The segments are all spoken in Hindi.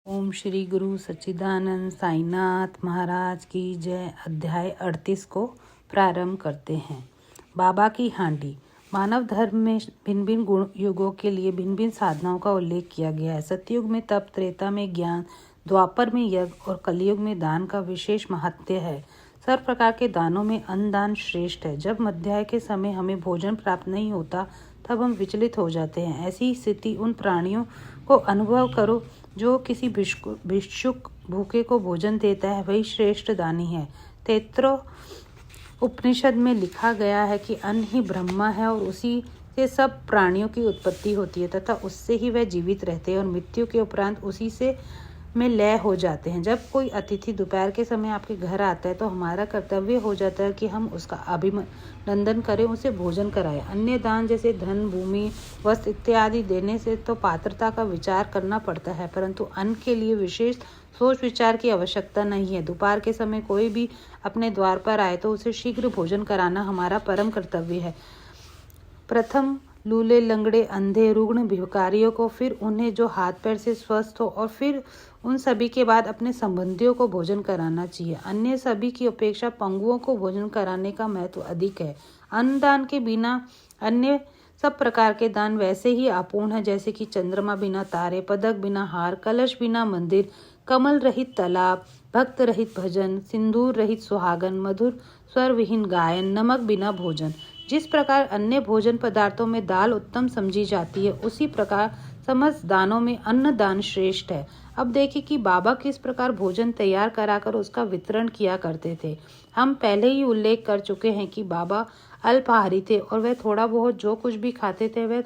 ओम श्री गुरु सच्चिदानंद साईनाथ महाराज की जय। अध्याय 38 को प्रारंभ करते हैं। बाबा की हांडी। मानव धर्म में भिन्न भिन्न गुण युगों के लिए भिन्न भिन्न साधनाओं का उल्लेख किया गया है। सतयुग में तप, त्रेता में ज्ञान, द्वापर में यज्ञ और कलयुग में दान का विशेष महत्व है। सर्व प्रकार के दानों में अन्नदान श्रेष्ठ है। जब मध्याह्न के समय हमें भोजन प्राप्त नहीं होता तब हम विचलित हो जाते हैं। ऐसी स्थिति उन प्राणियों को अनुभव करो जो किसी भिक्षुक भूखे को भोजन देता है, वही श्रेष्ठ दानी है। तैत्तरीय उपनिषद में लिखा गया है कि अन्न ही ब्रह्मा है और उसी से सब प्राणियों की उत्पत्ति होती है तथा उससे ही वह जीवित रहते हैं और मृत्यु के उपरांत उसी से में लय हो जाते हैं। जब कोई अतिथि दोपहर के समय आपके घर आता है तो हमारा कर्तव्य हो जाता है कि हम उसका अभिनंदन करें, उसे भोजन कराएं। अन्य दान जैसे धन, भूमि, वस्त्र इत्यादि देने से तो पात्रता का विचार करना पड़ता है, परंतु अन्न के लिए विशेष सोच विचार की आवश्यकता नहीं है। दोपहर के समय कोई भी अपने द्वार पर आए तो उसे शीघ्र भोजन कराना हमारा परम कर्तव्य है। प्रथम लूले, लंगड़े, अंधे, रुग्ण, भिखारियों को, फिर उन्हें जो हाथ पैर से स्वस्थ हो और फिर उन सभी के बाद अपने संबंधियों को भोजन कराना चाहिए। अन्य सभी की अपेक्षा पंगुओं को भोजन कराने का महत्व अधिक है। अन्नदान के बिना अन्य सब प्रकार के दान वैसे ही अपूर्ण है जैसे कि चंद्रमा बिना तारे, पदक बिना हार, कलश बिना मंदिर, कमल रहित तालाब, भक्त रहित भजन, सिंदूर रहित सुहागन, मधुर स्वर विहीन गायन, नमक बिना भोजन। जिस प्रकार अन्य भोजन पदार्थों में दाल उत्तम समझी जाती है, उसी प्रकार समस्त दानों में अन्न दान श्रेष्ठ है। अब देखिए कि बाबा किस प्रकार भोजन तैयार कराकर उसका वितरण किया करते थे। हम पहले ही उल्लेख कर चुके हैं कि बाबा अल्पाहारी थे और वह थोड़ा बहुत जो कुछ भी खाते थे वह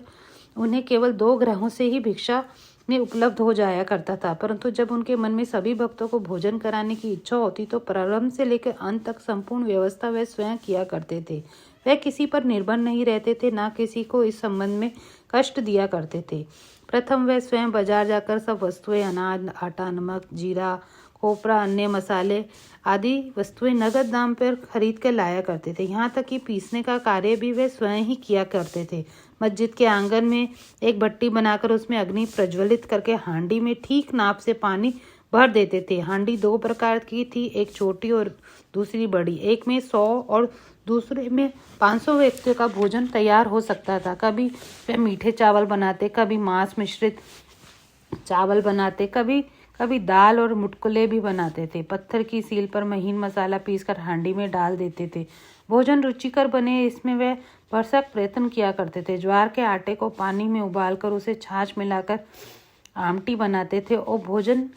उन्हें केवल 2 ग्रहों से ही भिक्षा में उपलब्ध हो जाया करता था। परंतु जब उनके मन में सभी भक्तों को भोजन कराने की इच्छा होती तो प्रारंभ से लेकर अंत तक संपूर्ण व्यवस्था वह स्वयं किया करते थे। वह किसी पर निर्भर नहीं रहते थे, ना किसी को इस संबंध में कष्ट दिया करते थे। प्रथम वह स्वयं बाजार जाकर सब वस्तुएं, अनाज, आटा, नमक, जीरा, खोपरा, अन्य मसाले आदि वस्तुएं नगद दाम पर खरीद कर लाया करते थे। यहाँ तक कि पीसने का कार्य भी वे स्वयं ही किया करते थे। मस्जिद के आंगन में एक भट्टी बनाकर उसमें अग्नि प्रज्वलित करके हांडी में ठीक नाप से पानी भर देते थे। हांडी 2 प्रकार की थी, एक छोटी और दूसरी बड़ी। एक में 100 और दूसरे में 500 व्यक्तियों का भोजन तैयार हो सकता था। कभी वे मीठे चावल बनाते, कभी मांस मिश्रित चावल बनाते, कभी कभी दाल और मुटकुले भी बनाते थे। पत्थर की सील पर महीन मसाला पीसकर हांडी में डाल देते थे। भोजन रुचिकर बने इसमें वे भरसक प्रयत्न किया करते थे। ज्वार के आटे को पानी में उबालकर उसे छाछ मिलाकर आमटी बनाते थे और भोजन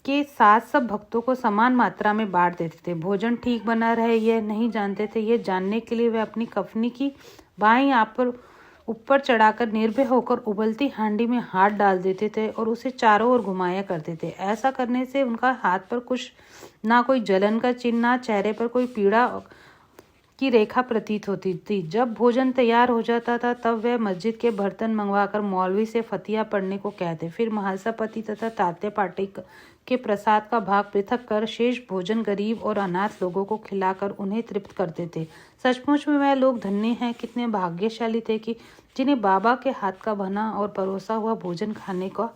के साथ सब भक्तों को समान मात्रा में बांट देते थे। भोजन ठीक बना रहे यह नहीं जानते थे। यह जानने के लिए वे अपनी कफनी की बाईं आप पर ऊपर चढ़ाकर निर्भय होकर उबलती हांडी में हाथ डाल देते थे और उसे चारों ओर घुमाया करते थे। ऐसा करने से उनका हाथ पर कुछ ना कोई जलन का चिन्ह, ना चेहरे पर कोई पीड़ा की रेखा प्रतीत होती थी। जब भोजन तैयार हो जाता था तब वह मस्जिद के बर्तन मंगवाकर मौलवी से फतिया पढ़ने को कहते। फिर महासापति तथा तात्या पाटी के प्रसाद का भाग पृथक कर शेष भोजन गरीब और अनाथ लोगों को खिलाकर उन्हें तृप्त करते थे। सचमुच में वह लोग धन्य हैं, कितने भाग्यशाली थे कि जिन्हें बाबा के हाथ का बना और परोसा हुआ भोजन खाने का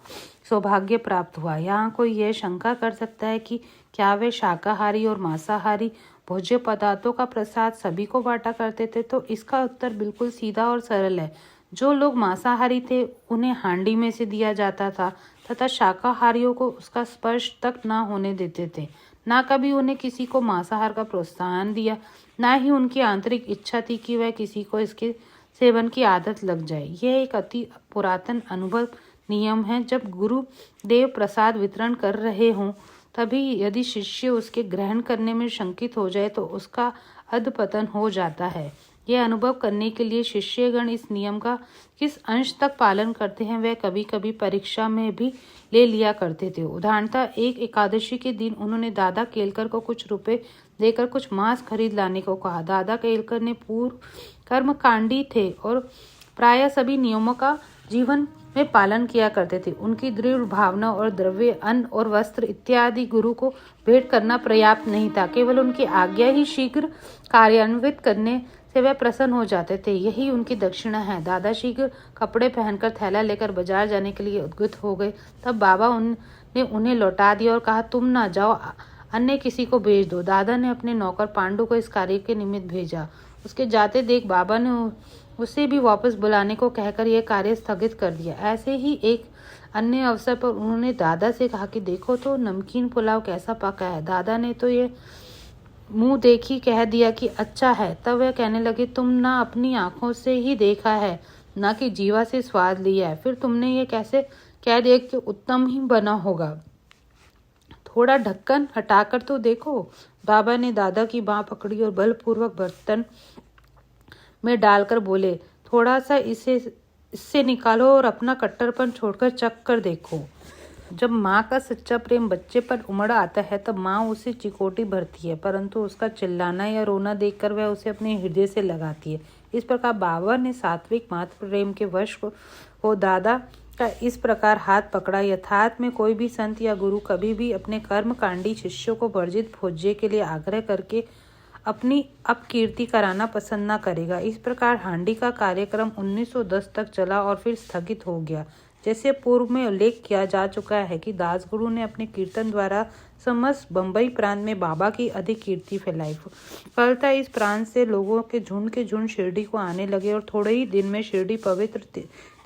सौभाग्य प्राप्त हुआ। यहाँ कोई यह शंका कर सकता है कि क्या वे शाकाहारी और मांसाहारी भोज्य पदार्थों का प्रसाद सभी को बांटा करते थे? तो इसका उत्तर बिल्कुल सीधा और सरल है। जो लोग मांसाहारी थे उन्हें हांडी में से दिया जाता था तथा शाकाहारियों को उसका स्पर्श तक न होने देते थे। ना कभी उन्हें किसी को मांसाहार का प्रोत्साहन दिया, ना ही उनकी आंतरिक इच्छा थी कि वह किसी को इसके सेवन की आदत लग जाए। यह एक अति पुरातन अनुभव नियम है। जब गुरु देव प्रसाद वितरण कर रहे हों तभी यदि शिष्य उसके ग्रहण करने में शंकित हो जाए तो उसका अधपतन हो जाता है। यह अनुभव करने के लिए शिष्यगण इस नियम का किस अंश तक पालन करते हैं वह कभी कभी परीक्षा में भी ले लिया करते थे। उदाहरणतः एक एकादशी के दिन उन्होंने दादा केलकर को कुछ रुपए देकर कुछ मांस खरीद लाने को कहा। दादा केलकर ने पूर्व कर्मकांडी थे और प्रायः सभी नियमों का जीवन में पालन किया करते थे। उनकी दृढ़ भावना और द्रव्य, अन्न और वस्त्र इत्यादि गुरु को भेंट करना पर्याप्त नहीं था। केवल उनकी आज्ञा ही शीघ्र कार्यान्वित करने से वह प्रसन्न हो जाते थे। यही उनकी दक्षिणा है। दादा शीघ्र कपड़े पहनकर थैला लेकर बाजार जाने के लिए उद्युक्त हो गए। तब बाबा ने उन्हें लौटा दिया और कहा, तुम ना जाओ, अन्य किसी को भेज दो। दादा ने अपने नौकर पांडु को इस कार्य के निमित्त भेजा। उसके जाते देख बाबा ने उसे भी वापस बुलाने को कहकर यह कार्य स्थगित कर दिया। ऐसे ही एक अन्य अवसर पर उन्होंने दादा से कहा कि देखो तो नमकीन पुलाव कैसा पका है। दादा ने तो ये मुंह देखी कह दिया कि अच्छा है। तब वह कहने लगे, तुम ना अपनी आंखों से ही देखा है, ना कि जीवा से स्वाद लिया है, फिर तुमने ये कैसे कह दिया कि उत्तम ही बना होगा। थोड़ा ढक्कन हटाकर तो देखो। बाबा ने दादा की बांह पकड़ी और बलपूर्वक बर्तन में डालकर बोले, थोड़ा सा इससे निकालो और अपना कट्टरपन छोड़कर चख कर देखो। जब माँ का सच्चा प्रेम बच्चे पर उमड़ आता है तब माँ उसे चिकोटी भरती है, परंतु उसका चिल्लाना या रोना देखकर वह उसे अपने हृदय से लगाती है। इस प्रकार बाबा ने सात्विक मातृ प्रेम के वश हो दादा का इस प्रकार हाथ पकड़ा। यथार्थ में कोई भी संत या गुरु कभी भी अपने कर्मकांडी शिष्यों को वर्जित भोज्य के लिए आग्रह करके अपनी अपकीर्ति कराना पसंद न करेगा। इस प्रकार हांडी का कार्यक्रम 1910 तक चला और फिर स्थगित हो गया। जैसे पूर्व में उल्लेख किया जा चुका है कि दासगुरु ने अपने कीर्तन द्वारा समस्त बंबई प्रांत में बाबा की अधिक कीर्ति फैलाई। फलतः इस प्रांत से लोगों के झुंड शिरडी को आने लगे और थोड़े ही दिन में शिरडी पवित्र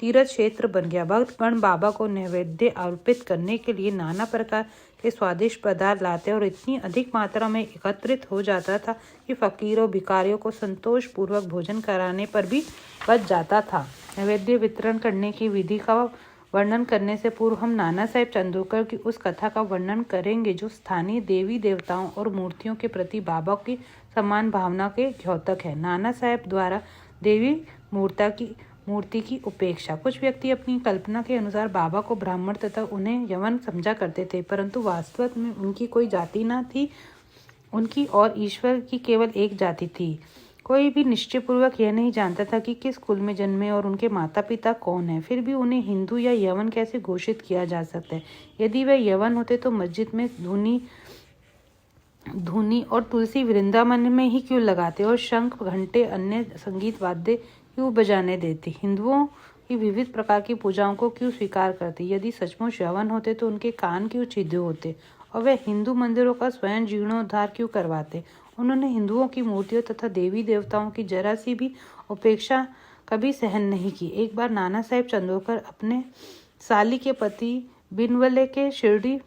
तीर्थ क्षेत्र बन गया। भक्तगण बाबा को नैवेद्य अर्पित करने के लिए नाना प्रकार के स्वादिष्ट पदार्थ लाते और इतनी अधिक मात्रा में एकत्रित हो जाता था कि फकीरों भिखारियों को संतोष पूर्वक भोजन कराने पर भी बच जाता था। नैवेद्य वितरण करने की विधि का वर्णन करने से पूर्व हम नाना साहेब चंदोरकर की उस कथा का वर्णन करेंगे जो स्थानीय देवी देवताओं और मूर्तियों के प्रति बाबा की समान भावना के द्योतक है। नाना साहेब द्वारा देवी मूर्ति की उपेक्षा। कुछ व्यक्ति अपनी कल्पना के अनुसार बाबा को ब्राह्मण तथा उन्हें यवन समझा करते थे, परंतु वास्तव में उनकी कोई जाति न थी। उनकी और ईश्वर की केवल एक जाति थी। कोई भी निश्चयपूर्वक यह नहीं जानता था कि किस कुल में जन्मे और उनके माता पिता कौन है। फिर भी उन्हें हिंदू या यवन कैसे घोषित किया जा सकता है। यदि वह यवन होते तो मस्जिद में धुनी और तुलसी वृंदावन में ही क्यों लगाते और शंख घंटे अन्य संगीत वाद्य क्यों बजाने देते। हिंदुओं की विविध प्रकार की पूजाओं को क्यों स्वीकार करते। यदि सचमुच यवन होते तो उनके कान क्यों छिद्र होते और वे हिंदू मंदिरों का स्वयं जीर्णोद्धार क्यों करवाते। उन्होंने हिंदुओं की मूर्तियों तथा देवी देवताओं की जरा सी भी उपेक्षा कभी सहन नहीं की। एक बार नाना साहेब चंदोरकर अपने साली के पति बिनवले के शिरडी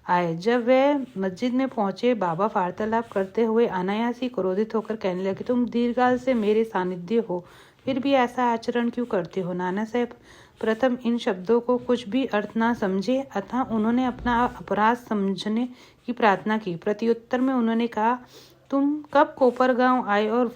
आए। जब वे मस्जिद में पहुंचे, बाबा वार्तालाप करते हुए अनायास ही क्रोधित होकर कहने लगे, तुम दीर्घकाल से मेरे सानिध्य हो, फिर भी ऐसा आचरण क्यों करते हो। नाना साहेब प्रथम इन शब्दों को कुछ भी अर्थ ना समझे, अतः उन्होंने अपना अपराध समझने की प्रार्थना की। प्रत्युत्तर में उन्होंने कहा, तुम कब कोपरगांव आए और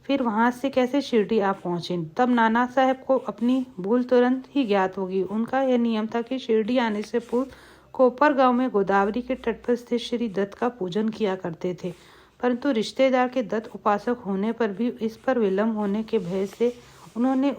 फिर वहां से कैसे शिरडी आ पहुंचे। तब नाना साहब को अपनी भूल तुरंत ही ज्ञात होगी। उनका यह नियम था कि शिरडी आने से पूर्व कोपरगांव में गोदावरी के तट पर स्थित श्री दत्त का पूजन किया करते थे, परंतु रिश्तेदार के दत्त उपासक होने पर भी इस पर विलंब होने के भय से उन्होंने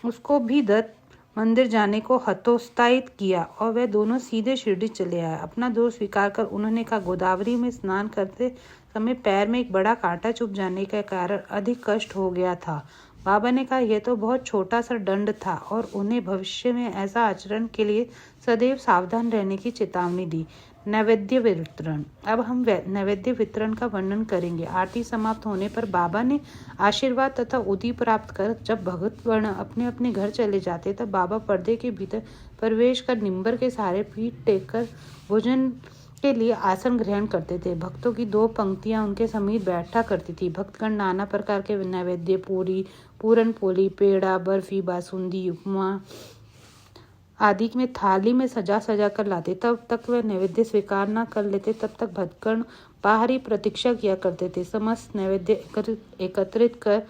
उसको भी दत्त मंदिर जाने को हतोत्साहित किया और वे दोनों सीधे शिरडी चले आए। अपना दोष स्वीकार कर उन्होंने कहा, गोदावरी में स्नान करते समय पैर में एक बड़ा कांटा चुभ जाने के कारण अधिक कष्ट हो गया था। बाबा ने कहा, यह तो बहुत छोटा सा दंड था और उन्हें भविष्य में ऐसा आचरण के लिए सदैव सावधान रहने की चेतावनी दी। नैवेद्य वितरण। अब हम नैवेद्य वितरण का वर्णन करेंगे। आरती समाप्त होने पर बाबा ने आशीर्वाद तथा उदी प्राप्त कर जब भक्तगण अपने अपने घर चले जाते तब बाबा पर्दे के भीतर प्रवेश कर निंबर के सहारे पीठ टेक कर भोजन के लिए आसन ग्रहण करते थे। भक्तों की 2 पंक्तियां उनके समीप बैठा करती थी। भक्तगण नाना प्रकार के नैवेद्य पूरन पोली, पेड़ा, बर्फी, बासुंदी, उपमा आदि में थाली में सजा कर लाते। तब तक वह नैवेद्य स्वीकार न कर लेते तब तक भक्तगण बाहर ही प्रतीक्षा किया करते थे। समस्त नैवेद्य एकत्रित कर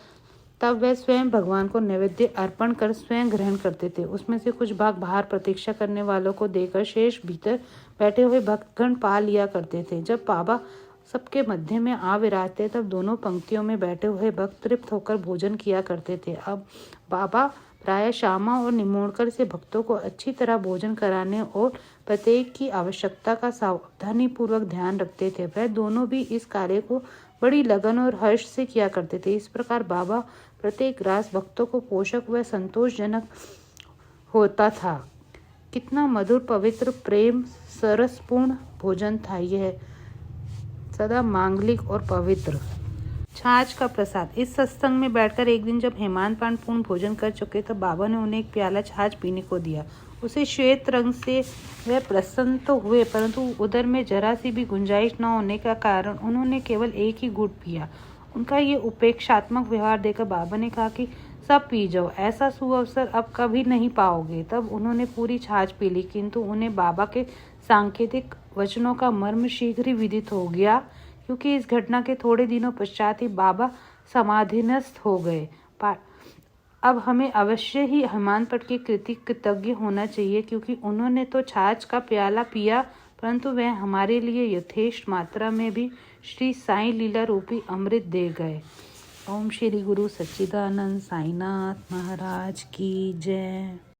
तब वह स्वयं भगवान को नैवेद्य अर्पण कर स्वयं ग्रहण करते थे। उसमें से कुछ भाग बाहर प्रतीक्षा करने वालों को देकर शेष भीतर बैठे हुए भक्तगण पा लिया करते थे। जब बाबा सबके मध्य में आ विराजते तब दोनों पंक्तियों में बैठे हुए भक्त तृप्त होकर भोजन किया करते थे। अब बाबा प्रायः श्यामा और निमोणकर से भक्तों को अच्छी तरह भोजन कराने और प्रत्येक की आवश्यकता का सावधानी पूर्वक ध्यान रखते थे। वह दोनों भी इस कार्य को बड़ी लगन और हर्ष से किया करते थे। इस प्रकार बाबा प्रत्येक रास भक्तों को पोषक व संतोषजनक होता था। कितना मधुर, पवित्र, प्रेम सरसपूर्ण भोजन था यह, सदा मांगलिक और पवित्र। छाछ का प्रसाद। इस सत्संग में बैठकर एक दिन जब हेमांत पांड पूर्ण भोजन कर चुके तब बाबा ने उन्हें एक प्याला छाछ पीने को दिया। उसे श्वेत रंग से वह प्रसन्न तो हुए, परंतु उदर में जरा सी भी गुंजाइश न होने का कारण उन्होंने केवल एक ही घूंट पिया। उनका ये उपेक्षात्मक व्यवहार देखकर बाबा ने कहा कि सब पी जाओ, ऐसा सुअवसर अब कभी नहीं पाओगे। तब उन्होंने पूरी छाछ पी ली, किंतु उन्हें बाबा के सांकेतिक वचनों का मर्म शीघ्र ही विदित हो गया, क्योंकि इस घटना के थोड़े दिनों पश्चात ही बाबा समाधिनस्थ हो गए। अब हमें अवश्य ही हेमांत पट के कृतज्ञ होना चाहिए, क्योंकि उन्होंने तो छाछ का प्याला पिया, परंतु वह हमारे लिए यथेष्ट मात्रा में भी श्री साईं लीला रूपी अमृत दे गए। ओम श्री गुरु सच्चिदानंद साईनाथ महाराज की जय।